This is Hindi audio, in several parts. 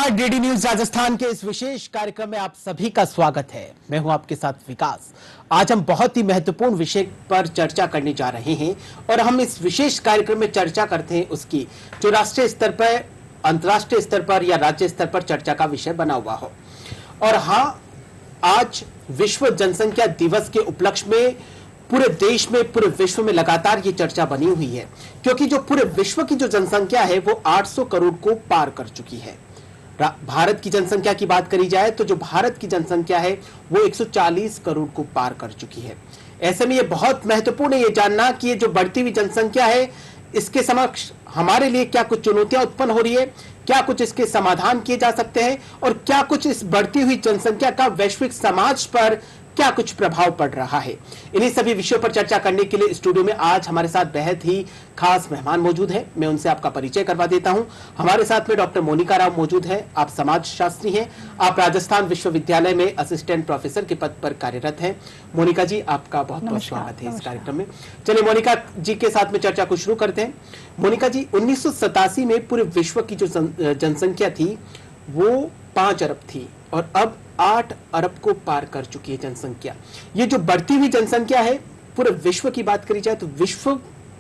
नमस्कार, डीडी न्यूज राजस्थान के इस विशेष कार्यक्रम में आप सभी का स्वागत है। मैं हूं आपके साथ विकास। आज हम बहुत ही महत्वपूर्ण विषय पर चर्चा करने जा रहे हैं और हम इस विशेष कार्यक्रम में चर्चा करते हैं उसकी जो राष्ट्रीय स्तर पर, अंतर्राष्ट्रीय स्तर पर या राज्य स्तर पर चर्चा का विषय बना हुआ हो। और हाँ, आज विश्व जनसंख्या दिवस के उपलक्ष्य में पूरे देश में, पूरे विश्व में लगातार ये चर्चा बनी हुई है, क्योंकि जो पूरे विश्व की जो जनसंख्या है वो 800 करोड़ को पार कर चुकी है। भारत की जनसंख्या की बात करी जाए तो जो भारत की जनसंख्या है वो 140 करोड़ को पार कर चुकी है। ऐसे में ये बहुत महत्वपूर्ण है ये जानना कि ये जो बढ़ती हुई जनसंख्या है इसके समक्ष हमारे लिए क्या कुछ चुनौतियां उत्पन्न हो रही है, क्या कुछ इसके समाधान किए जा सकते हैं और क्या कुछ इस बढ़ती हुई जनसंख्या का वैश्विक समाज पर क्या कुछ प्रभाव पड़ रहा है। इन्हीं सभी विषयों पर चर्चा करने के लिए स्टूडियो में आज हमारे साथ बेहद ही खास मेहमान मौजूद हैं। मैं उनसे आपका परिचय करवा देता हूं। हमारे साथ में डॉक्टर मोनिका राव मौजूद है। आप समाजशास्त्री हैं। आप राजस्थान विश्वविद्यालय में असिस्टेंट प्रोफेसर के पद पर कार्यरत हैं। मोनिका जी, आपका बहुत बहुत स्वागत है इस कार्यक्रम में। चलिए मोनिका जी के साथ में चर्चा को शुरू करते हैं। मोनिका जी, 1987 में पूरे विश्व की जो जनसंख्या थी वो 5 अरब थी और अब 8 अरब को पार कर चुकी है जनसंख्या। ये जो बढ़ती हुई जनसंख्या है, पूरे विश्व की बात करी जाए तो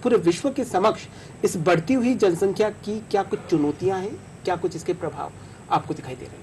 पूरे विश्व के समक्ष इस बढ़ती हुई जनसंख्या की क्या कुछ चुनौतियां हैं, क्या कुछ इसके प्रभाव आपको दिखाई दे रहे हैं?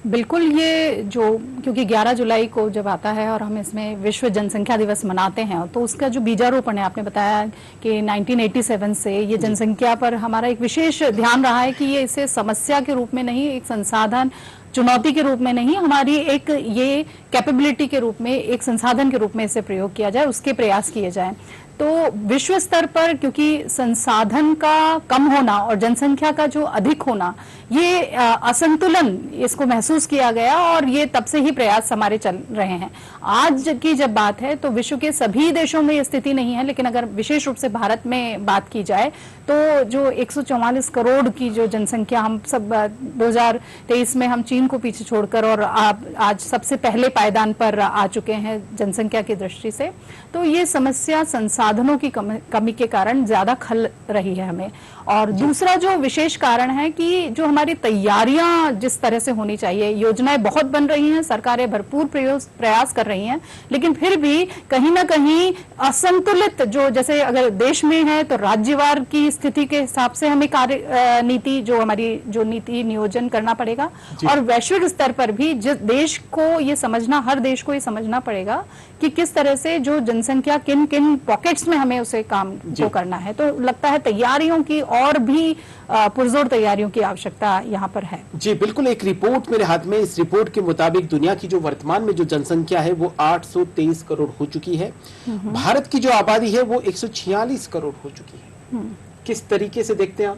बिल्कुल, ये जो क्योंकि 11 जुलाई को जब आता है और हम इसमें विश्व जनसंख्या दिवस मनाते हैं तो उसका जो बीजारोपण है, आपने बताया कि 1987 से ये जनसंख्या पर हमारा एक विशेष ध्यान रहा है कि ये इसे समस्या के रूप में नहीं, एक संसाधन, चुनौती के रूप में नहीं, हमारी एक ये कैपेबिलिटी के रूप में, एक संसाधन के रूप में इसे प्रयोग किया जाए, उसके प्रयास किए जाए। तो विश्व स्तर पर क्योंकि संसाधन का कम होना और जनसंख्या का जो अधिक होना, ये असंतुलन इसको महसूस किया गया और ये तब से ही प्रयास हमारे चल रहे हैं। आज की जब बात है तो विश्व के सभी देशों में ये स्थिति नहीं है, लेकिन अगर विशेष रूप से भारत में बात की जाए तो जो 144 करोड़ की जो जनसंख्या हम सब 2023 में हम चीन को पीछे छोड़कर और आज सबसे पहले पायदान पर आ चुके हैं जनसंख्या की दृष्टि से। तो ये समस्या संसाधनों की कमी के कारण ज्यादा खल रही है हमें। और दूसरा जो विशेष कारण है कि जो हमारी तैयारियां जिस तरह से होनी चाहिए, योजनाएं बहुत बन रही हैं, सरकारें भरपूर प्रयास कर रही हैं, लेकिन फिर भी कहीं ना कहीं असंतुलित जो, जैसे अगर देश में है तो राज्यवार की स्थिति के हिसाब से हमें कार्य नीति जो हमारी जो नीति नियोजन करना पड़ेगा और वैश्विक स्तर पर भी जिस देश को ये समझना, हर देश को ये समझना पड़ेगा कि किस तरह से जो जनसंख्या किन किन पॉकेट्स में हमें उसे काम को करना है। तो लगता है तैयारियों की और भी पुरजोर तैयारियों की आवश्यकता यहाँ पर है। जी बिल्कुल, एक रिपोर्ट मेरे हाथ में, इस रिपोर्ट के मुताबिक दुनिया की जो वर्तमान में जो जनसंख्या है वो 823 करोड़ हो चुकी है। भारत की जो आबादी है वो 146 करोड़ हो चुकी है। किस तरीके से देखते हैं आप?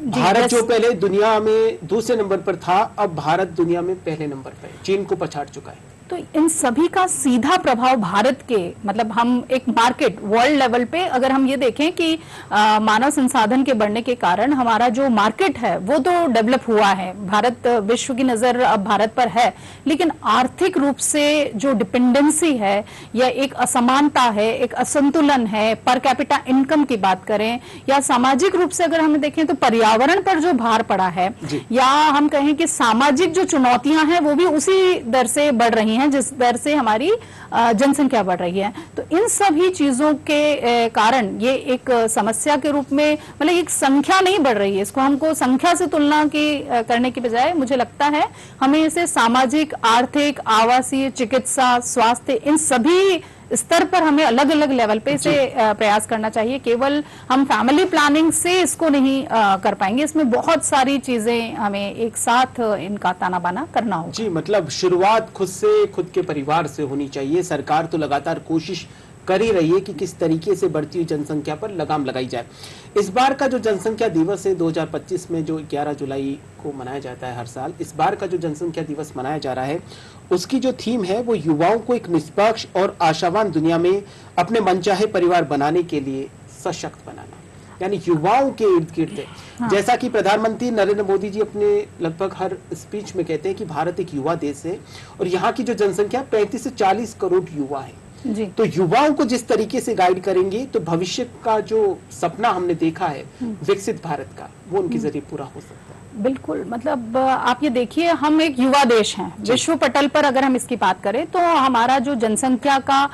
भारत जो पहले दुनिया में दूसरे नंबर पर था, अब भारत दुनिया में पहले नंबर पर है, चीन को पछाड़ चुका है। तो इन सभी का सीधा प्रभाव भारत के, मतलब हम एक मार्केट वर्ल्ड लेवल पे अगर हम ये देखें कि मानव संसाधन के बढ़ने के कारण हमारा जो मार्केट है वो तो डेवलप हुआ है, भारत, विश्व की नजर अब भारत पर है, लेकिन आर्थिक रूप से जो डिपेंडेंसी है या एक असमानता है, एक असंतुलन है, पर कैपिटा इनकम की बात करें या सामाजिक रूप से अगर हम देखें तो पर्यावरण पर जो भार पड़ा है या हम कहें कि सामाजिक जो चुनौतियां हैं वो भी उसी दर से बढ़ रही हैं जिस दर से हमारी जनसंख्या बढ़ रही है। तो इन सभी चीजों के कारण ये एक समस्या के रूप में, मतलब एक संख्या नहीं बढ़ रही है, इसको हमको संख्या से तुलना करने की बजाय मुझे लगता है हमें इसे सामाजिक, आर्थिक, आवासीय, चिकित्सा, स्वास्थ्य, इन सभी स्तर पर हमें अलग अलग लेवल पे इसे प्रयास करना चाहिए। केवल हम फैमिली प्लानिंग से इसको नहीं कर पाएंगे, इसमें बहुत सारी चीजें हमें एक साथ इनका ताना बाना करना होगा। जी, मतलब शुरुआत खुद से, खुद के परिवार से होनी चाहिए। सरकार तो लगातार कोशिश कर ही रही है कि किस तरीके से बढ़ती हुई जनसंख्या पर लगाम लगाई जाए। इस बार का जो जनसंख्या दिवस है 2025 में, जो 11 जुलाई को मनाया जाता है हर साल, इस बार का जो जनसंख्या दिवस मनाया जा रहा है उसकी जो थीम है वो युवाओं को एक निष्पक्ष और आशावान दुनिया में अपने मनचाहे परिवार बनाने के लिए सशक्त बनाना, यानी युवाओं के इर्द गिर्द। जैसा कि प्रधानमंत्री नरेंद्र मोदी जी अपने लगभग हर स्पीच में कहते हैं कि भारत एक युवा देश है और यहाँ की जो जनसंख्या 35 से 40 करोड़ युवा है। तो युवाओं को जिस तरीके से गाइड करेंगे तो भविष्य का जो सपना हमने देखा है विकसित भारत का, वो उनके जरिए पूरा हो सकता है। बिल्कुल, मतलब आप ये देखिए, हम एक युवा देश हैं। विश्व पटल पर अगर हम इसकी बात करें तो हमारा जो जनसंख्या का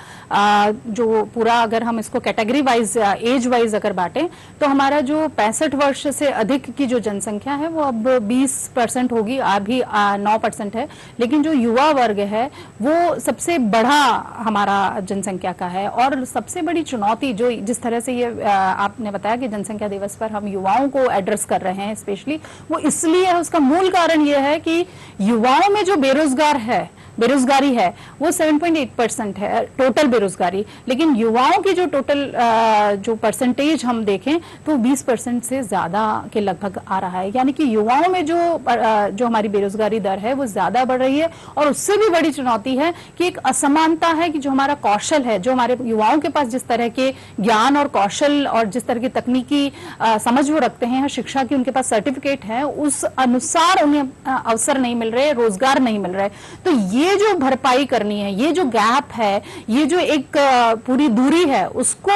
जो पूरा, अगर हम इसको कैटेगरी वाइज, एज वाइज अगर बांटें, तो हमारा जो 65 वर्ष से अधिक की जो जनसंख्या है वो अब 20% होगी, अभी 9% है। लेकिन जो युवा वर्ग है वो सबसे बड़ा हमारा जनसंख्या का है। और सबसे बड़ी चुनौती जो जिस तरह से ये आपने बताया कि जनसंख्या दिवस पर हम युवाओं को एड्रेस कर रहे हैं स्पेशली, वो इसलिए है, उसका मूल कारण ये है कि युवाओं में जो बेरोजगारी है वो 7.8% है टोटल बेरोजगारी। लेकिन युवाओं की जो टोटल जो परसेंटेज हम देखें तो 20% से ज्यादा के लगभग आ रहा है। यानी कि युवाओं में जो हमारी बेरोजगारी दर है वो ज्यादा बढ़ रही है। और उससे भी बड़ी चुनौती है कि एक असमानता है कि जो हमारा कौशल है, जो हमारे युवाओं के पास जिस तरह के ज्ञान और कौशल और जिस तरह की तकनीकी समझ वो रखते हैं, शिक्षा की उनके पास सर्टिफिकेट है, उस अनुसार उन्हें अवसर नहीं मिल रहे, रोजगार नहीं मिल रहे। तो ये जो भरपाई करनी है, ये जो गैप है, ये जो एक पूरी दूरी है, उसको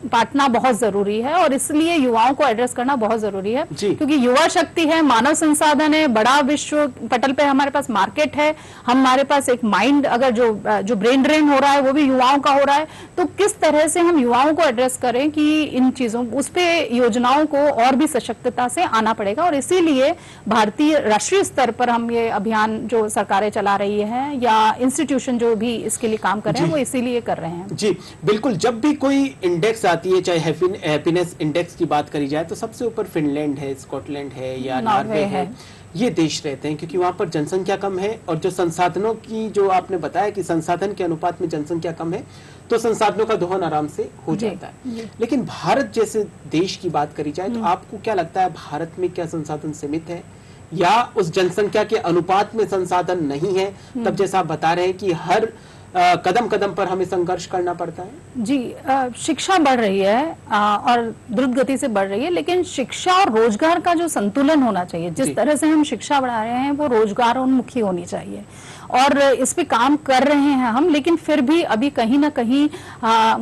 पाटना बहुत जरूरी है। और इसलिए युवाओं को एड्रेस करना बहुत जरूरी है, क्योंकि युवा शक्ति है, मानव संसाधन है, बड़ा विश्व पटल पे हमारे पास मार्केट है, हमारे पास एक माइंड, अगर जो ब्रेन ड्रेन हो रहा है वो भी युवाओं का हो रहा है। तो किस तरह से हम युवाओं को एड्रेस करें कि इन चीजों, उस पे योजनाओं को और भी सशक्तता से आना पड़ेगा। और इसीलिए भारतीय राष्ट्रीय स्तर पर हम ये अभियान जो सरकारें चला रही है या इंस्टीट्यूशन जो भी इसके लिए काम कर रहे हैं वो इसीलिए कर रहे हैं। जी बिल्कुल, जब भी कोई इंडेक्स आती है, चाहे हैप्पीनेस इंडेक्स की बात करी जाए, तो सबसे ऊपर फिनलैंड है, स्कॉटलैंड है या नॉर्वे है, ये देश रहते हैं, क्योंकि वहां पर जनसंख्या कम है। और जो संसाधनों की, जो आपने बताया कि संसाधन के अनुपात में जनसंख्या कम है, तो संसाधनों का दोहन आराम से हो जाता है। लेकिन भारत जैसे देश की बात करी जाए तो आपको क्या लगता है, भारत में क्या संसाधन सीमित है या उस जनसंख्या के अनुपात में संसाधन नहीं है? तब जैसा आप बता रहे हैं कि हर कदम कदम पर हमें संघर्ष करना पड़ता है। जी, शिक्षा बढ़ रही है और द्रुत गति से बढ़ रही है, लेकिन शिक्षा और रोजगार का जो संतुलन होना चाहिए, जिस तरह से हम शिक्षा बढ़ा रहे हैं वो रोजगार उन्मुखी होनी चाहिए। और इस पे काम कर रहे हैं हम, लेकिन फिर भी अभी कहीं ना कहीं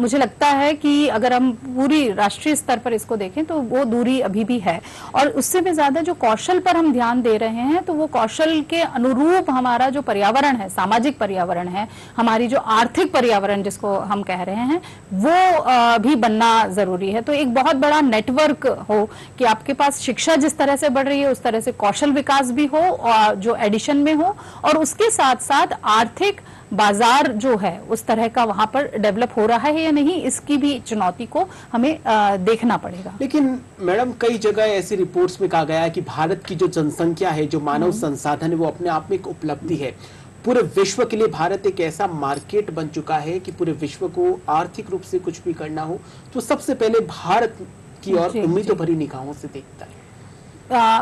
मुझे लगता है कि अगर हम पूरी राष्ट्रीय स्तर पर इसको देखें तो वो दूरी अभी भी है। और उससे भी ज्यादा जो कौशल पर हम ध्यान दे रहे हैं, तो वो कौशल के अनुरूप हमारा जो पर्यावरण है, सामाजिक पर्यावरण है, हमारी जो आर्थिक पर्यावरण जिसको हम कह रहे हैं, वो भी बनना जरूरी है। तो एक बहुत बड़ा नेटवर्क हो कि आपके पास शिक्षा जिस तरह से बढ़ रही है उस तरह से कौशल विकास भी हो और जो एडिशन में हो, और उसके साथ साथ आर्थिक बाजार जो है उस तरह का वहां पर डेवलप हो रहा है या नहीं, इसकी भी चुनौती को हमें देखना पड़ेगा। लेकिन मैडम, कई जगह ऐसी रिपोर्ट्स में कहा गया है कि भारत की जो जनसंख्या है, जो मानव संसाधन है, वो अपने आप में एक उपलब्धि है। पूरे विश्व के लिए भारत एक ऐसा मार्केट बन चुका है कि पूरे विश्व को आर्थिक रूप से कुछ भी करना हो तो सबसे पहले भारत की ओर उम्मीदों भरी निगाहों से देखता है।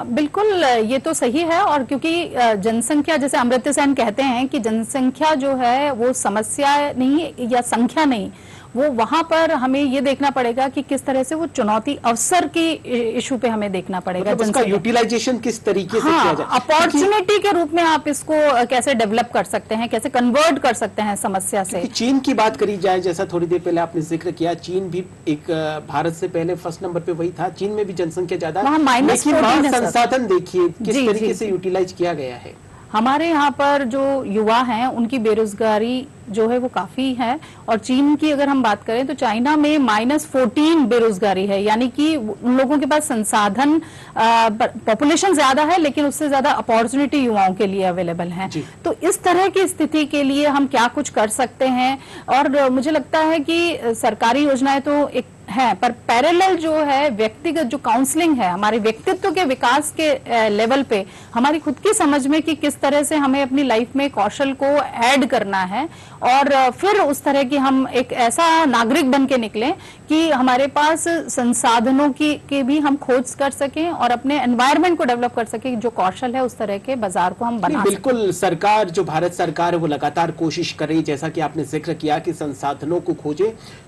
बिल्कुल, ये तो सही है। और क्योंकि जनसंख्या, जैसे अमर्त्य सेन कहते हैं कि जनसंख्या जो है वो समस्या नहीं या संख्या नहीं, वो वहां पर हमें ये देखना पड़ेगा कि किस तरह से वो चुनौती अवसर की इशू पे हमें देखना पड़ेगा। मतलब उसका यूटिलाइजेशन किस तरीके से किया जाए, अपॉर्चुनिटी के रूप में आप इसको कैसे डेवलप कर सकते हैं, कैसे कन्वर्ट कर सकते हैं समस्या से। चीन की बात करी जाए, जैसा थोड़ी देर पहले आपने जिक्र किया, चीन भी एक भारत से पहले फर्स्ट नंबर पे वही था। चीन में भी जनसंख्या ज्यादा, लेकिन वहाँ संसाधन देखिए किस तरीके से यूटिलाइज किया गया है। हमारे यहाँ पर जो युवा हैं उनकी बेरोजगारी जो है वो काफी है। और चीन की अगर हम बात करें तो चाइना में -14 बेरोजगारी है, यानी कि उन लोगों के पास संसाधन, पॉपुलेशन ज्यादा है लेकिन उससे ज्यादा अपॉर्चुनिटी युवाओं के लिए अवेलेबल है। तो इस तरह की स्थिति के लिए हम क्या कुछ कर सकते हैं? और मुझे लगता है कि सरकारी योजनाएं तो एक है, पर पैरेलल जो है व्यक्तिगत जो काउंसलिंग है, हमारे व्यक्तित्व के विकास के लेवल पे हमारी खुद की समझ में कि किस तरह से हमें अपनी लाइफ में कौशल को ऐड करना है, और फिर उस तरह की हम एक ऐसा नागरिक बन के निकलें कि हमारे पास संसाधनों की भी हम खोज कर सकें और अपने एनवायरनमेंट को डेवलप कर सकें, जो कौशल है उस तरह के बाजार को हम बना सकें। बिल्कुल, सरकार, जो भारत सरकार है वो लगातार कोशिश कर रही है, जैसा कि आपने जिक्र किया कि संसाधनों को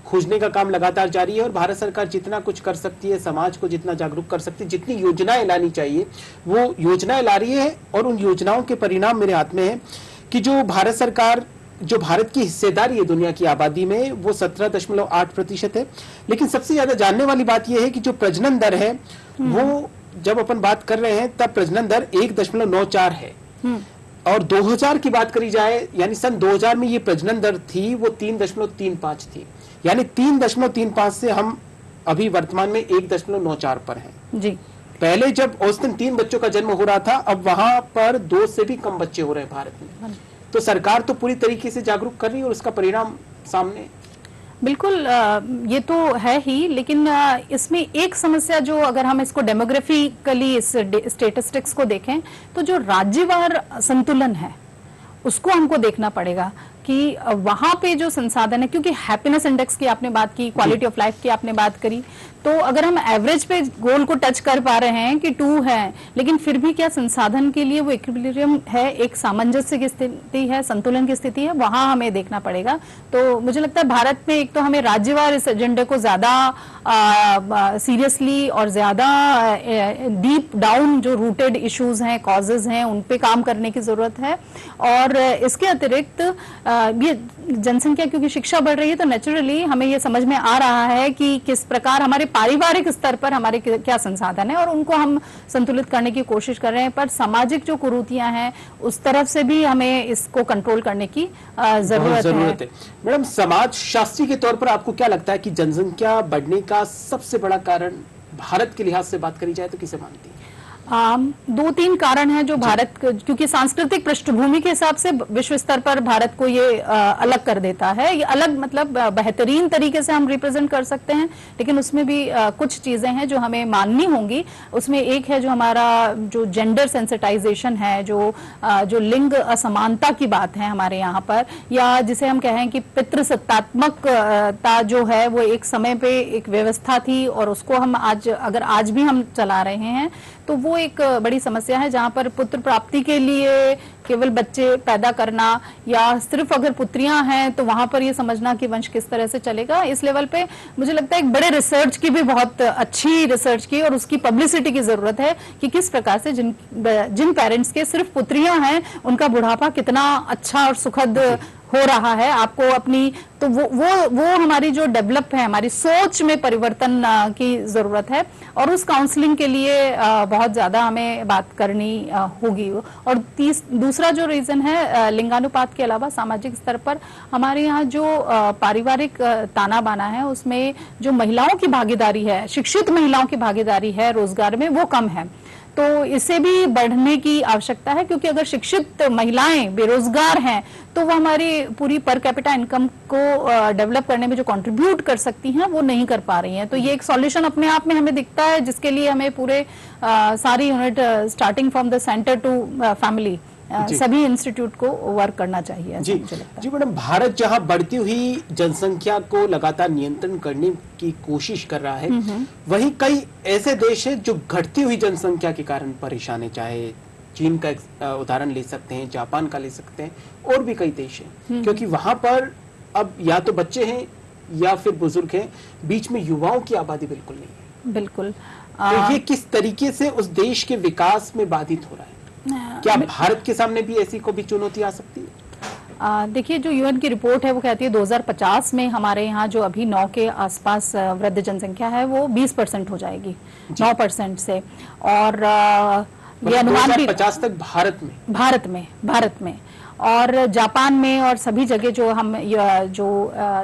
खोजने का काम लगातार जारी है। और भारत सरकार जितना कुछ कर सकती है, समाज को जितना जागरूक कर सकती है, जितनी योजनाएं लानी चाहिए वो योजनाएं ला रही है। और उन योजनाओं के परिणाम मेरे हाथ में है कि जो भारत सरकार, जो भारत की हिस्सेदारी है दुनिया की आबादी में, वो 17.8% है। लेकिन सबसे ज्यादा जानने वाली बात यह है कि जो प्रजनन दर है वो जब अपन बात कर रहे हैं तब प्रजनन दर 1.94 है और 2000 की बात करी जाए यानी सन 2000 में ये प्रजनन दर थी वो 3.35 थी, यानी 3.35 से हम अभी वर्तमान में 1.94 पर हैं। जी। पहले जब औसतन 3 बच्चों का जन्म हो रहा था, अब वहां पर 2 से भी कम बच्चे हो रहे हैं भारत में। तो सरकार तो पूरी तरीके से जागरूक कर रही है और उसका परिणाम सामने। बिल्कुल, ये तो है ही, लेकिन इसमें एक समस्या जो अगर हम इसको डेमोग्राफिकली इस स्टेटिस्टिक्स को देखें तो जो राज्यवार संतुलन है उसको हमको देखना पड़ेगा कि वहां पे जो संसाधन है, क्योंकि हैप्पीनेस इंडेक्स की आपने बात की, क्वालिटी ऑफ लाइफ की आपने बात करी, तो अगर हम एवरेज पे गोल को टच कर पा रहे हैं कि 2 है, लेकिन फिर भी क्या संसाधन के लिए वो इक्विलिब्रियम है, एक सामंजस्य की स्थिति है, संतुलन की स्थिति है, वहां हमें देखना पड़ेगा। तो मुझे लगता है भारत में एक तो हमें राज्यवार इस एजेंडे को ज्यादा सीरियसली और ज्यादा डीप डाउन जो रूटेड इश्यूज हैं, कॉजेज हैं, उन पे काम करने की जरूरत है। और इसके अतिरिक्त ये जनसंख्या क्योंकि शिक्षा बढ़ रही है तो नेचुरली हमें ये समझ में आ रहा है कि किस प्रकार हमारे पारिवारिक स्तर पर हमारे क्या संसाधन है और उनको हम संतुलित करने की कोशिश कर रहे हैं, पर सामाजिक जो कुरीतियां हैं उस तरफ से भी हमें इसको कंट्रोल करने की जरूरत है। मैडम, समाज शास्त्री के तौर पर आपको क्या लगता है कि जनसंख्या बढ़ने का सबसे बड़ा कारण भारत के लिहाज से बात करी जाए तो किसे मानती है? 2-3 कारण हैं जो भारत, क्योंकि सांस्कृतिक पृष्ठभूमि के हिसाब से विश्व स्तर पर भारत को ये अलग कर देता है। ये अलग मतलब बेहतरीन तरीके से हम रिप्रेजेंट कर सकते हैं, लेकिन उसमें भी कुछ चीजें हैं जो हमें माननी होंगी। उसमें एक है जो हमारा जो जेंडर सेंसिटाइजेशन है, जो लिंग असमानता की बात है हमारे यहाँ पर, या जिसे हम कहें कि पितृसत्तात्मकता जो है वो एक समय पे एक व्यवस्था थी और उसको हम आज भी हम चला रहे हैं, तो वो एक बड़ी समस्या है जहां पर पुत्र प्राप्ति के लिए केवल बच्चे पैदा करना या सिर्फ अगर पुत्रियां हैं तो वहां पर ये समझना कि वंश किस तरह से चलेगा, इस लेवल पे मुझे लगता है एक बड़े रिसर्च की भी, बहुत अच्छी रिसर्च की और उसकी पब्लिसिटी की जरूरत है कि किस प्रकार से जिन पेरेंट्स के सिर्फ पुत्रियां हैं उनका बुढ़ापा कितना अच्छा और सुखद हो रहा है। आपको अपनी तो वो हमारी जो डेवलप है, हमारी सोच में परिवर्तन की जरूरत है और उस काउंसलिंग के लिए बहुत ज्यादा हमें बात करनी होगी। और दूसरा जो रीजन है, लिंगानुपात के अलावा सामाजिक स्तर पर हमारे यहाँ जो पारिवारिक ताना बाना है उसमें जो महिलाओं की भागीदारी है, शिक्षित महिलाओं की भागीदारी है रोजगार में, वो कम है। तो इसे भी बढ़ने की आवश्यकता है, क्योंकि अगर शिक्षित महिलाएं बेरोजगार हैं तो वो हमारी पूरी पर कैपिटा इनकम को डेवलप करने में जो कंट्रीब्यूट कर सकती हैं वो नहीं कर पा रही हैं। तो ये एक सॉल्यूशन अपने आप में हमें दिखता है, जिसके लिए हमें पूरे सारी unit starting from the centre to family सभी इंस्टीट्यूट को वर्क करना चाहिए। जी जी मैडम, भारत जहां बढ़ती हुई जनसंख्या को लगातार नियंत्रण करने की कोशिश कर रहा है, वहीं कई ऐसे देश हैं जो घटती हुई जनसंख्या के कारण परेशान है। चाहे चीन का उदाहरण ले सकते हैं, जापान का ले सकते हैं, और भी कई देश हैं, क्योंकि वहां पर अब या तो बच्चे हैं या फिर बुजुर्ग हैं, बीच में युवाओं की आबादी बिल्कुल नहीं है। बिल्कुल। तो ये किस तरीके से उस देश के विकास में बाधित हो रहा है? क्या भारत के सामने भी ऐसी कोई चुनौती आ सकती है? देखिए, जो यूएन की रिपोर्ट है वो कहती है 2050 में हमारे यहाँ जो अभी 9 के आसपास वृद्ध जनसंख्या है वो 20% हो जाएगी, 9% से। और ये अनुमान भी 2050 तक भारत में और जापान में और सभी जगह जो हम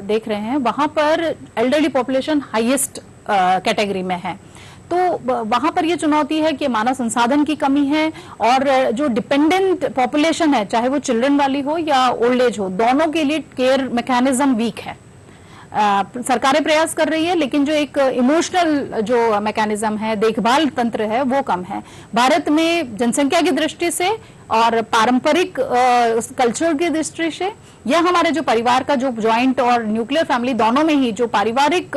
देख रहे हैं वहां पर एल्डरली पॉपुलेशन हाईएस्ट कैटेगरी में है। तो वहां पर ये चुनौती है कि मानव संसाधन की कमी है और जो डिपेंडेंट पॉपुलेशन है, चाहे वो चिल्ड्रन वाली हो या ओल्ड एज हो, दोनों के लिए केयर मैकेनिज्म वीक है। सरकारें प्रयास कर रही है लेकिन जो एक इमोशनल जो मैकेनिज्म है, देखभाल तंत्र है, वो कम है। भारत में जनसंख्या की दृष्टि से और पारंपरिक कल्चर की दृष्टि से या हमारे जो परिवार का जो ज्वाइंट और न्यूक्लियर फैमिली दोनों में ही जो पारिवारिक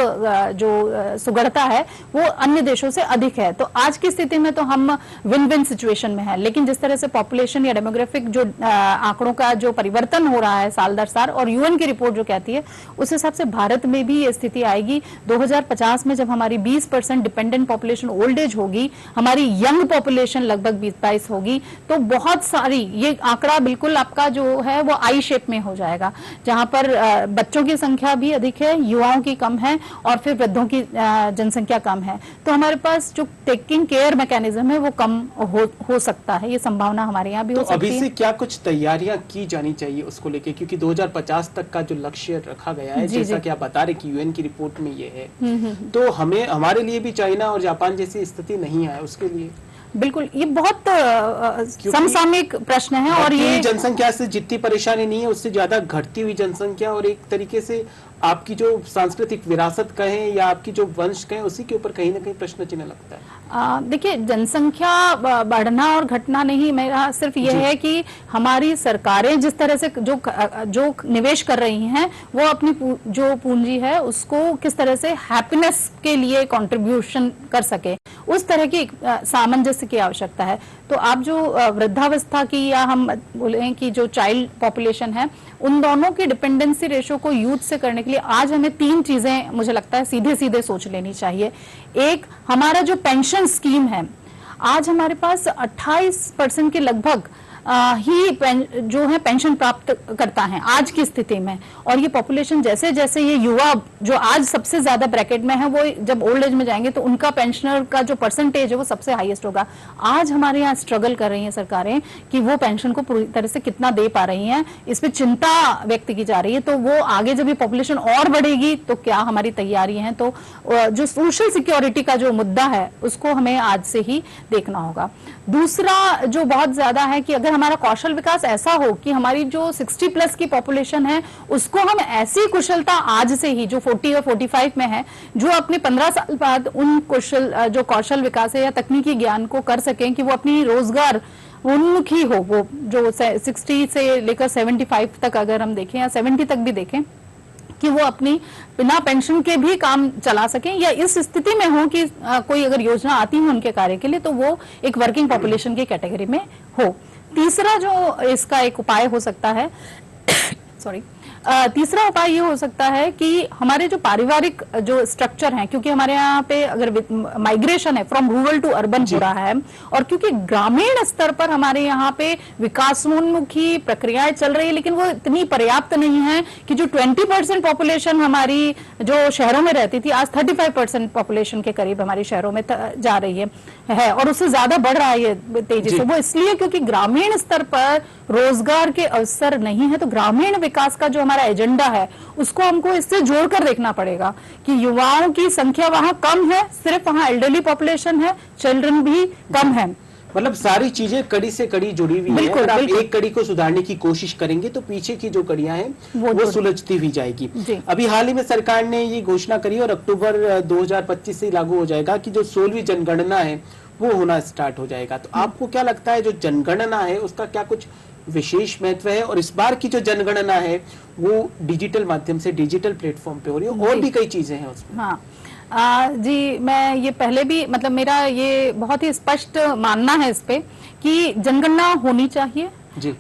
जो सुगढ़ता है वो अन्य देशों से अधिक है। तो आज की स्थिति में तो हम विन विन सिचुएशन में है, लेकिन जिस तरह से पॉपुलेशन या डेमोग्राफिक जो आंकड़ों का जो परिवर्तन हो रहा है साल दर साल, और यूएन की रिपोर्ट जो कहती है उस हिसाब से भारत में भी ये स्थिति आएगी। 2050 में जब हमारी 20% डिपेंडेंट पॉपुलेशन ओल्ड एज होगी, हमारी यंग पॉपुलेशन लगभग 22 होगी, तो बहुत बहुत सारी, ये आंकड़ा बिल्कुल आपका जो है वो आई शेप में हो जाएगा, जहां पर बच्चों की संख्या भी अधिक है, युवाओं की कम है और फिर वृद्धों की जनसंख्या कम है। तो हमारे पास जो टेकिंग केयर मैकेनिज्म है वो कम हो सकता है, ये संभावना हमारे यहाँ भी हो सकती है। अभी से क्या कुछ तैयारियां की जानी चाहिए उसको लेके, क्योंकि 2050 तक का जो लक्ष्य रखा गया है, जैसा कि आप बता रहे कि यूएन की रिपोर्ट में ये है, तो हमें, हमारे लिए भी चाइना और जापान जैसी स्थिति नहीं आए उसके लिए। बिल्कुल, ये बहुत समसामयिक प्रश्न है और ये जनसंख्या से जितनी परेशानी नहीं है उससे ज्यादा घटती हुई जनसंख्या और एक तरीके से आपकी जो सांस्कृतिक विरासत कहें या आपकी जो वंश कहें, उसी के ऊपर कहीं ना कहीं प्रश्न चिन्ह लगता है। देखिए, जनसंख्या बढ़ना और घटना नहीं, मेरा सिर्फ ये है कि हमारी सरकारें जिस तरह से जो निवेश कर रही हैं वो अपनी जो पूंजी है उसको किस तरह से हैप्पीनेस के लिए कंट्रीब्यूशन कर सके, उस तरह की सामंजस्य की आवश्यकता है। तो आप जो वृद्धावस्था की या हम बोले कि जो चाइल्ड पॉपुलेशन है, उन दोनों की डिपेंडेंसी रेशो को यूथ से करने के लिए आज हमें 3 चीजें मुझे लगता है सीधे सीधे सोच लेनी चाहिए। एक, हमारा जो पेंशन स्कीम है, आज हमारे पास 28% के लगभग ही जो है पेंशन प्राप्त करता है आज की स्थिति में, और ये पॉपुलेशन जैसे जैसे ये युवा जो आज सबसे ज्यादा ब्रैकेट में है वो जब ओल्ड एज में जाएंगे तो उनका पेंशनर का जो परसेंटेज है वो सबसे हाईएस्ट होगा। आज हमारे यहाँ स्ट्रगल कर रही हैं सरकारें कि वो पेंशन को पूरी तरह से कितना दे पा रही हैं, इस पे चिंता व्यक्त की जा रही है। तो वो आगे जब ये पॉपुलेशन और बढ़ेगी तो क्या हमारी तैयारी है, तो जो सोशल सिक्योरिटी का जो मुद्दा है उसको हमें आज से ही देखना होगा। दूसरा जो बहुत ज्यादा है कि अगर हमारा कौशल विकास ऐसा हो कि हमारी जो 60+ की पॉपुलेशन है उसको हम ऐसी कुशलता आज से ही, जो 40 और 45 में है, जो अपने 15 साल बाद उन जो कौशल विकास है या तकनीकी ज्ञान को कर सकें कि वो अपनी रोजगार उन्मुखी हो, वो जो 60 से लेकर 75 तक अगर हम देखें या 70 तक भी देखें, कि वो अपनी बिना पेंशन के भी काम चला सकें, या इस स्थिति में हो कि कोई अगर योजना आती है उनके कार्य के लिए तो वो एक वर्किंग पॉपुलेशन की कैटेगरी में हो। तीसरा जो इसका एक उपाय हो सकता है तीसरा उपाय ये हो सकता है कि हमारे जो पारिवारिक जो स्ट्रक्चर हैं, क्योंकि हमारे यहाँ पे अगर माइग्रेशन है फ्रॉम रूरल टू अर्बन हो रहा है, और क्योंकि ग्रामीण स्तर पर हमारे यहाँ पे विकासोन्मुखी प्रक्रियाएं चल रही है, लेकिन वो इतनी पर्याप्त नहीं है कि जो 20% पॉपुलेशन हमारी जो शहरों में रहती थी, आज 35% पॉपुलेशन के करीब हमारी शहरों में जा रही है और उससे ज्यादा बढ़ रहा है ये तेजी से। वो इसलिए क्योंकि ग्रामीण स्तर पर रोजगार के अवसर नहीं है। तो ग्रामीण विकास का जो हमारा एजेंडा है उसको हमको इससे जोड़कर देखना पड़ेगा कि युवाओं की संख्या वहां कम है, सिर्फ वहां एल्डरली पॉपुलेशन है, चिल्ड्रन भी कम है। मतलब सारी चीजें कड़ी से कड़ी जुड़ी हुई हैं। अगर आप एक कड़ी को सुधारने की कोशिश करेंगे तो पीछे की जो कड़ियां हैं वो सुलझती हुई जाएगी। अभी हाल ही में सरकार ने ये घोषणा करी और अक्टूबर 2025 से लागू हो जाएगा कि जो 16वीं जनगणना है वो होना स्टार्ट हो जाएगा। तो आपको क्या लगता है जो जनगणना है उसका क्या कुछ विशेष महत्व है? और इस बार की जो जनगणना है वो डिजिटल माध्यम से, डिजिटल प्लेटफॉर्म पे हो रही है, और भी कई चीजें हैं उसमें। हाँ जी, मैं ये पहले भी, मतलब मेरा ये बहुत ही स्पष्ट मानना है इस पे कि जनगणना होनी चाहिए जी।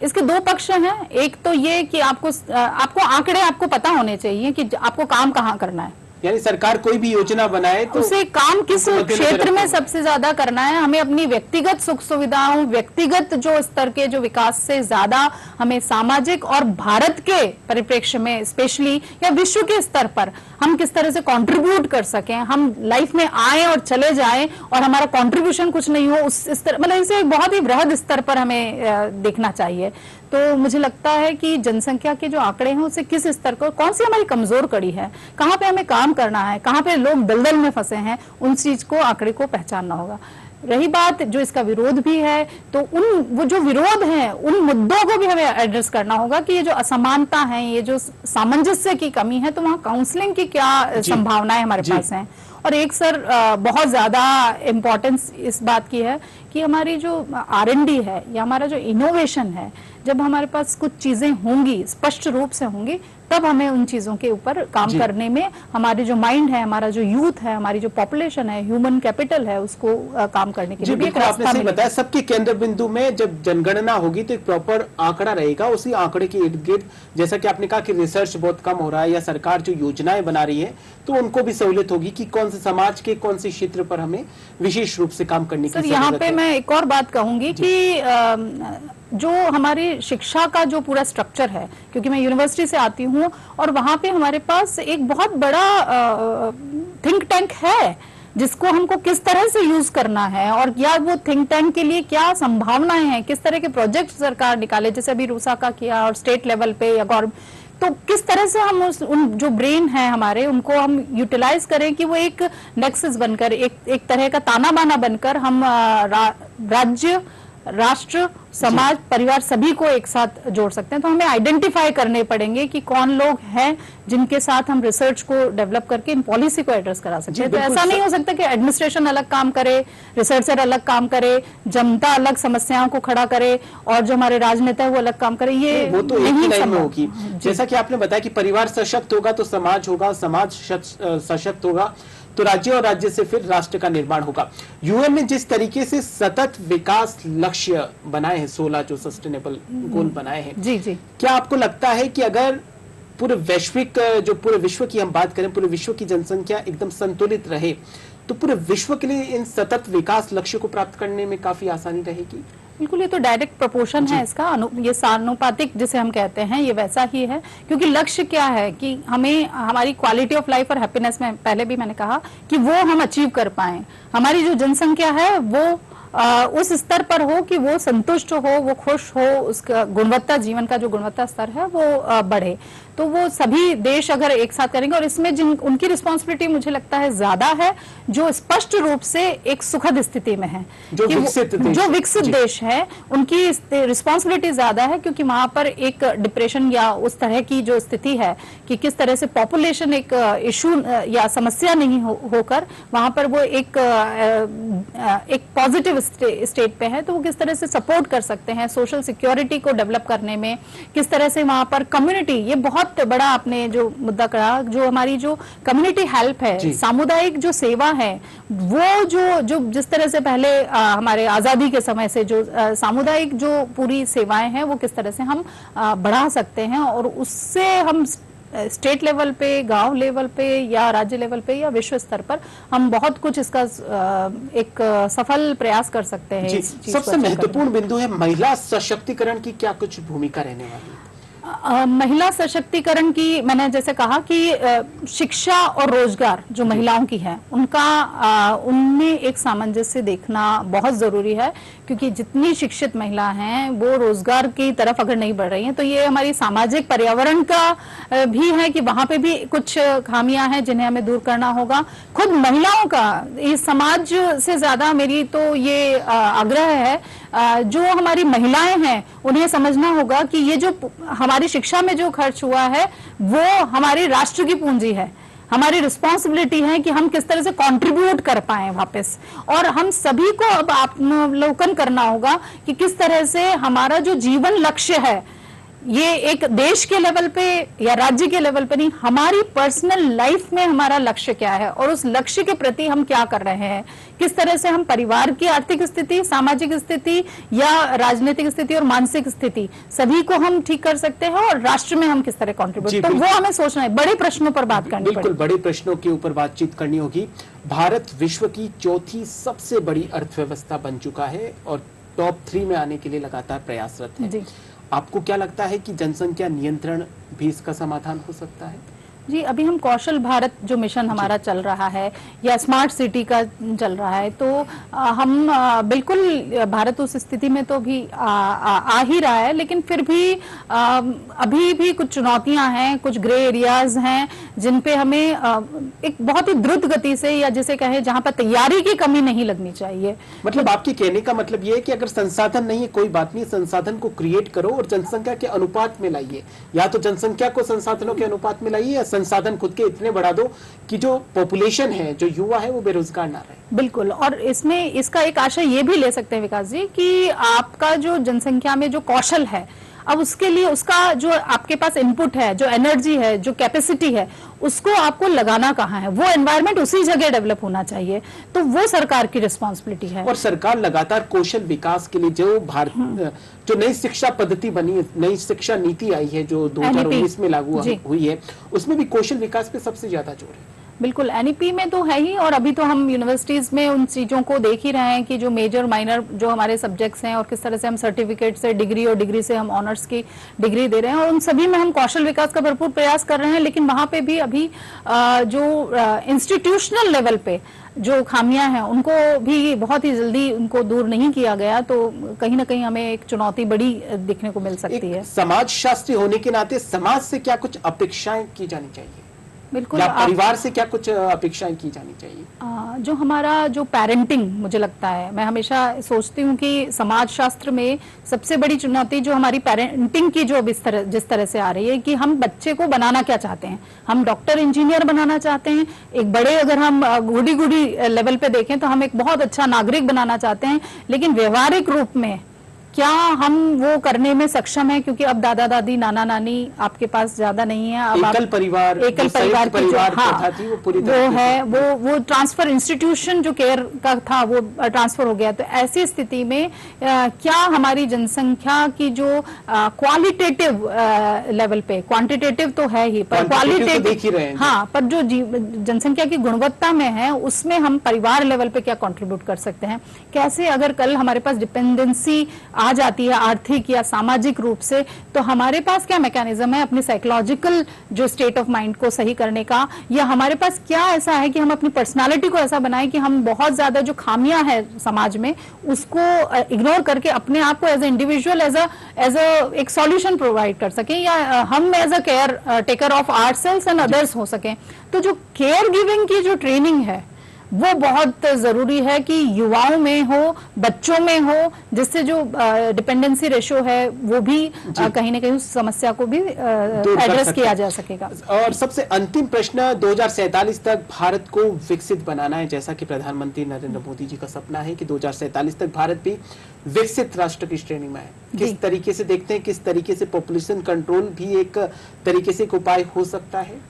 इसके 2 पक्ष हैं। एक तो ये कि आपको आंकड़े आपको पता होने चाहिए कि आपको काम कहाँ करना है, यानी सरकार कोई भी योजना बनाए तो उसे काम किस क्षेत्र में सबसे ज्यादा करना है। हमें अपनी व्यक्तिगत सुख सुविधाओं, व्यक्तिगत जो स्तर के जो विकास से ज्यादा हमें सामाजिक और भारत के परिप्रेक्ष्य में स्पेशली या विश्व के स्तर पर हम किस तरह से कंट्रीब्यूट कर सकें, हम लाइफ में आए और चले जाएं और हमारा कंट्रीब्यूशन कुछ नहीं हो, उस स्तर, मतलब इसे एक बहुत ही बृहद स्तर पर हमें देखना चाहिए। तो मुझे लगता है कि जनसंख्या के जो आंकड़े हैं उससे किस स्तर को, कौन सी हमारी कमजोर कड़ी है, कहाँ पे हमें काम करना है, कहाँ पे लोग दलदल में फंसे हैं, उन चीज को, आंकड़े को पहचानना होगा। रही बात जो इसका विरोध भी है, तो वो जो विरोध है उन मुद्दों को भी हमें एड्रेस करना होगा कि ये जो असमानता है, ये जो सामंजस्य की कमी है, तो वहाँ काउंसलिंग की क्या संभावनाएं हमारे पास हैं। और एक सर बहुत ज्यादा इम्पोर्टेंस इस बात की है कि हमारी जो R&D है या हमारा जो इनोवेशन है, जब हमारे पास कुछ चीजें होंगी, स्पष्ट रूप से होंगी, तब हमें उन चीजों के ऊपर काम करने में, हमारे जो माइंड है, हमारा जो यूथ है, हमारी जो पॉपुलेशन है, ह्यूमन कैपिटल है, उसको काम करने के लिए भी एक आपने रास्ता सही बताया। सबके केंद्र बिंदु में जब जनगणना होगी तो एक प्रॉपर आंकड़ा रहेगा, उसी आंकड़े के इर्द गिर्द, जैसा कि आपने कहा कि रिसर्च बहुत कम हो रहा है या सरकार जो योजनाएं बना रही है, तो उनको भी सहूलियत होगी कि कौन से समाज के कौन से क्षेत्र पर हमें विशेष रूप से काम करने की जरूरत है। यहाँ पे मैं एक और बात कहूंगी कि जो हमारी शिक्षा का जो पूरा स्ट्रक्चर है, क्योंकि मैं यूनिवर्सिटी से आती हूँ और वहां पे हमारे पास एक बहुत बड़ा थिंक टैंक है जिसको हमको किस तरह से यूज करना है, और या वो थिंक टैंक के लिए क्या संभावनाएं हैं, किस तरह के प्रोजेक्ट सरकार निकाले, जैसे अभी रूसा का किया और स्टेट लेवल पे या गवर्नमेंट, तो किस तरह से हम उन जो ब्रेन है हमारे, उनको हम यूटिलाइज करें कि वो एक नेक्सस बनकर, एक तरह का ताना बाना बनकर हम राज्य, राष्ट्र, समाज, परिवार सभी को एक साथ जोड़ सकते हैं। तो हमें आइडेंटिफाई करने पड़ेंगे कि कौन लोग हैं जिनके साथ हम रिसर्च को डेवलप करके इन पॉलिसी को एड्रेस करा सकते हैं। तो ऐसा नहीं हो सकता कि एडमिनिस्ट्रेशन अलग काम करे, रिसर्चर अलग काम करे, जनता अलग समस्याओं को खड़ा करे और जो हमारे राजनेता है वो अलग काम करे। ये वो तो एक ही लाइन में होगी। जैसा कि आपने बताया कि परिवार सशक्त होगा तो समाज होगा, समाज सशक्त होगा तो राज्य, और राज्य से फिर राष्ट्र का निर्माण होगा। यूएन ने जिस तरीके से सतत विकास लक्ष्य बनाए हैं, 16 जो सस्टेनेबल गोल बनाए हैं, जी जी, क्या आपको लगता है कि अगर पूरे वैश्विक, जो पूरे विश्व की हम बात करें, पूरे विश्व की जनसंख्या एकदम संतुलित रहे तो पूरे विश्व के लिए इन सतत विकास लक्ष्य को प्राप्त करने में काफी आसानी रहेगी? बिल्कुल, ये तो डायरेक्ट प्रोपोर्शन है इसका, ये सानुपातिक जिसे हम कहते हैं, ये वैसा ही है। क्योंकि लक्ष्य क्या है कि हमें हमारी क्वालिटी ऑफ लाइफ और हैप्पीनेस में, पहले भी मैंने कहा कि वो हम अचीव कर पाए, हमारी जो जनसंख्या है वो उस स्तर पर हो कि वो संतुष्ट हो, वो खुश हो, उसका गुणवत्ता, जीवन का जो गुणवत्ता स्तर है वो बढ़े। तो वो सभी देश अगर एक साथ करेंगे, और इसमें जिन उनकी रिस्पॉन्सिबिलिटी मुझे लगता है ज्यादा है जो स्पष्ट रूप से एक सुखद स्थिति में है, जो विकसित देश है, उनकी रिस्पॉन्सिबिलिटी ज्यादा है, क्योंकि वहां पर एक डिप्रेशन या उस तरह की जो स्थिति है कि किस तरह से पॉपुलेशन एक इशू या समस्या नहीं होकर वहां पर वो एक पॉजिटिव स्टेट पे है, तो वो किस तरह से सपोर्ट कर सकते हैं सोशल सिक्योरिटी को डेवलप करने में, किस तरह से वहां पर कम्युनिटी, ये बहुत बड़ा आपने जो मुद्दा कहा, जो हमारी जो कम्युनिटी हेल्प है, सामुदायिक जो सेवा है, वो जो जिस तरह से पहले हमारे आजादी के समय से जो सामुदायिक जो पूरी सेवाएं हैं वो किस तरह से हम बढ़ा सकते हैं, और उससे हम स्टेट लेवल पे, गांव लेवल पे या राज्य लेवल पे या विश्व स्तर पर हम बहुत कुछ इसका एक सफल प्रयास कर सकते हैं। सबसे महत्वपूर्ण बिंदु है महिला सशक्तिकरण की क्या कुछ भूमिका रहने वाली है? महिला सशक्तिकरण की, मैंने जैसे कहा कि शिक्षा और रोजगार जो महिलाओं की है उनमें एक सामंजस्य देखना बहुत जरूरी है, क्योंकि जितनी शिक्षित महिला हैं वो रोजगार की तरफ अगर नहीं बढ़ रही हैं तो ये हमारी सामाजिक पर्यावरण का भी है कि वहां पे भी कुछ खामियां हैं जिन्हें हमें दूर करना होगा। खुद महिलाओं का, इस समाज से ज्यादा मेरी तो ये आग्रह है, जो हमारी महिलाएं हैं उन्हें समझना होगा कि ये जो हमारी शिक्षा में जो खर्च हुआ है वो हमारे राष्ट्र की पूंजी है, हमारी रिस्पॉन्सिबिलिटी है कि हम किस तरह से कंट्रीब्यूट कर पाए वापस, और हम सभी को अब अवलोकन करना होगा कि किस तरह से हमारा जो जीवन लक्ष्य है, ये एक देश के लेवल पे या राज्य के लेवल पे नहीं, हमारी पर्सनल लाइफ में हमारा लक्ष्य क्या है और उस लक्ष्य के प्रति हम क्या कर रहे हैं, किस तरह से हम परिवार की आर्थिक स्थिति, सामाजिक स्थिति या राजनीतिक स्थिति और मानसिक स्थिति सभी को हम ठीक कर सकते हैं, और राष्ट्र में हम किस तरह कंट्रीब्यूट, तो वो हमें सोचना है, बड़े प्रश्नों पर बात करनी पड़ेगी। बिल्कुल, बड़े प्रश्नों के ऊपर बातचीत करनी होगी। भारत विश्व की चौथी सबसे बड़ी अर्थव्यवस्था बन चुका है और टॉप 3 में आने के लिए लगातार प्रयासरत है। जी। आपको क्या लगता है कि जनसंख्या नियंत्रण भी इसका समाधान हो सकता है? जी, अभी हम कौशल भारत जो मिशन हमारा चल रहा है या स्मार्ट सिटी का चल रहा है, तो हम बिल्कुल भारत उस स्थिति में तो भी आ ही रहा है, लेकिन फिर भी अभी भी कुछ चुनौतियां हैं, कुछ ग्रे एरियाज हैं जिन पे हमें एक बहुत ही द्रुत गति से, या जिसे कहें जहां पर तैयारी की कमी नहीं लगनी चाहिए। मतलब आपके कहने का मतलब ये है कि अगर संसाधन नहीं है कोई बात नहीं, संसाधन को क्रिएट करो और जनसंख्या के अनुपात में लाइए, या तो जनसंख्या को संसाधनों के अनुपात में लाइए या संसाधन खुद के इतने बढ़ा दो कि जो पॉपुलेशन है, जो युवा है, वो बेरोजगार ना रहे। बिल्कुल, और इसमें इसका एक आशय ये भी ले सकते हैं विकास जी कि आपका जो जनसंख्या में जो कौशल है, अब उसके लिए उसका जो आपके पास इनपुट है, जो एनर्जी है, जो कैपेसिटी है, उसको आपको लगाना कहाँ है, वो एनवायरनमेंट उसी जगह डेवलप होना चाहिए। तो वो सरकार की रिस्पॉन्सिबिलिटी है। और सरकार लगातार कौशल विकास के लिए जो भारत जो नई शिक्षा पद्धति बनी है, नई शिक्षा नीति आई है जो 2019 में लागू हुई है, उसमें भी कौशल विकास पे सबसे ज्यादा जोर है। बिल्कुल, एनईपी में तो है ही, और अभी तो हम यूनिवर्सिटीज में उन चीजों को देख ही रहे हैं कि जो मेजर माइनर जो हमारे सब्जेक्ट्स हैं और किस तरह से हम सर्टिफिकेट से डिग्री और डिग्री से हम ऑनर्स की डिग्री दे रहे हैं, और उन सभी में हम कौशल विकास का भरपूर प्रयास कर रहे हैं। लेकिन वहां पे भी अभी जो इंस्टीट्यूशनल लेवल पे जो खामियां हैं उनको भी बहुत ही जल्दी उनको दूर नहीं किया गया, तो कहीं ना कहीं हमें एक चुनौती बड़ी देखने को मिल सकती है। समाजशास्त्री होने के नाते समाज से क्या कुछ अपेक्षाएं की जानी चाहिए? बिल्कुल, या परिवार से क्या कुछ अपेक्षाएं की जानी चाहिए? जो हमारा जो पेरेंटिंग, मुझे लगता है, मैं हमेशा सोचती हूँ कि समाजशास्त्र में सबसे बड़ी चुनौती जो हमारी पेरेंटिंग की जो जिस तरह से आ रही है कि हम बच्चे को बनाना क्या चाहते हैं। हम डॉक्टर इंजीनियर बनाना चाहते हैं, एक बड़े अगर हम गुडी लेवल पे देखें तो हम एक बहुत अच्छा नागरिक बनाना चाहते हैं, लेकिन व्यवहारिक रूप में क्या हम वो करने में सक्षम है? क्योंकि अब दादा दादी नाना नानी आपके पास ज्यादा नहीं है। अब एकल परिवार की जो प्रथा थी वो पूरी वो है, वो ट्रांसफर, इंस्टीट्यूशन जो केयर का था वो ट्रांसफर हो गया। तो ऐसी स्थिति में क्या हमारी जनसंख्या की जो क्वालिटेटिव लेवल पे, क्वांटिटेटिव तो है ही पर क्वालिटेटिव, हाँ, पर जो जनसंख्या की गुणवत्ता में है उसमें हम परिवार लेवल पे क्या कंट्रीब्यूट कर सकते हैं? कैसे अगर कल हमारे पास डिपेंडेंसी आ जाती है आर्थिक या सामाजिक रूप से, तो हमारे पास क्या मैकेनिज्म है अपनी साइकोलॉजिकल जो स्टेट ऑफ माइंड को सही करने का, या हमारे पास क्या ऐसा है कि हम अपनी पर्सनालिटी को ऐसा बनाएं कि हम बहुत ज्यादा जो खामियां हैं समाज में उसको इग्नोर करके अपने आप को as a individual as a एक सॉल्यूशन प्रोवाइड कर सकें, या हम as a caretaker of ourselves and others हो सकें। तो जो केयर गिविंग की जो ट्रेनिंग है वो बहुत जरूरी है कि युवाओं में हो, बच्चों में हो, जिससे जो डिपेंडेंसी रेशियो है वो भी कहीं ना कहीं उस समस्या को भी एड्रेस किया जा सकेगा। और सबसे अंतिम प्रश्न, 2047 तक भारत को विकसित बनाना है, जैसा कि प्रधानमंत्री नरेंद्र मोदी जी का सपना है कि 2047 तक भारत भी विकसित राष्ट्र की श्रेणी में है। किस तरीके से देखते हैं, किस तरीके से पॉपुलेशन कंट्रोल भी एक तरीके से एक उपाय हो सकता है?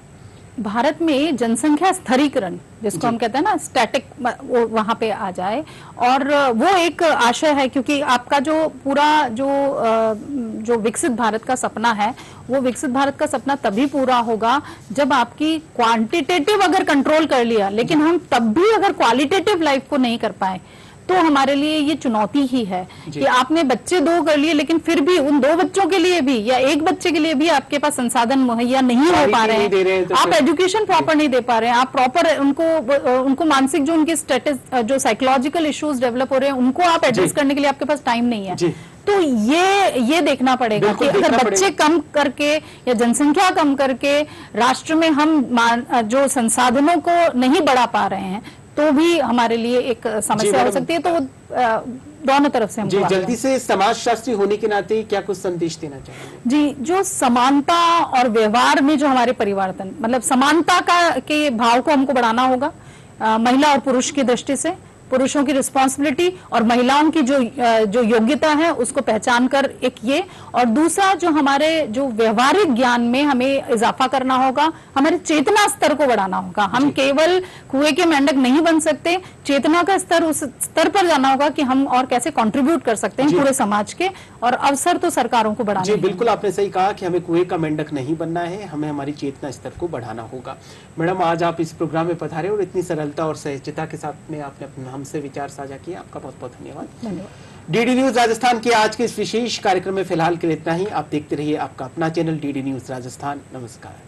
भारत में जनसंख्या स्थिरीकरण, जिसको हम कहते हैं ना, स्टैटिक, वो वहां पे आ जाए, और वो एक आशय है। क्योंकि आपका जो पूरा जो विकसित भारत का सपना है, वो विकसित भारत का सपना तभी पूरा होगा जब आपकी क्वांटिटेटिव अगर कंट्रोल कर लिया, लेकिन हम तब भी अगर क्वालिटेटिव लाइफ को नहीं कर पाए तो हमारे लिए ये चुनौती ही है कि आपने बच्चे 2 कर लिए, लेकिन फिर भी उन 2 बच्चों के लिए भी या एक बच्चे के लिए भी आपके पास संसाधन मुहैया नहीं हो पा रहे हैं, तो आप एजुकेशन प्रॉपर नहीं दे पा रहे हैं, आप प्रॉपर उनको मानसिक जो उनके स्टेटस, जो साइकोलॉजिकल इश्यूज डेवलप हो रहे हैं, उनको आप एड्रेस करने के लिए आपके पास टाइम नहीं है। तो ये देखना पड़ेगा कि अगर बच्चे कम करके या जनसंख्या कम करके राष्ट्र में हम जो संसाधनों को नहीं बढ़ा पा रहे हैं तो भी हमारे लिए एक समस्या हो सकती है। तो दोनों तरफ से हम जल्दी से समाजशास्त्री होने के नाते क्या कुछ संदेश देना चाहेंगे? जी, जो समानता और व्यवहार में जो हमारे परिवर्तन, मतलब समानता के भाव को हमको बढ़ाना होगा, महिला और पुरुष की दृष्टि से, पुरुषों की रिस्पॉन्सिबिलिटी और महिलाओं की जो योग्यता है उसको पहचान कर, एक ये, और दूसरा जो हमारे जो व्यवहारिक ज्ञान में हमें इजाफा करना होगा, हमारे चेतना स्तर को बढ़ाना होगा। हम केवल कुएं के मेंढक नहीं बन सकते, चेतना का स्तर, उस स्तर पर जाना होगा कि हम और कैसे कंट्रीब्यूट कर सकते हैं पूरे समाज के, और अवसर तो सरकारों को बढ़ाना। जी बिल्कुल, आपने सही कहा कि हमें कुएं का मेंढक नहीं बनना है, हमें हमारी चेतना स्तर को बढ़ाना होगा। मैडम, आज आप इस प्रोग्राम में पधारे और इतनी सरलता और सहजता के साथ में आपने हमसे विचार साझा किए, आपका बहुत बहुत धन्यवाद। डीडी न्यूज राजस्थान के आज के इस विशेष कार्यक्रम में फिलहाल के लिए इतना ही। आप देखते रहिए आपका अपना चैनल डीडी न्यूज राजस्थान। नमस्कार।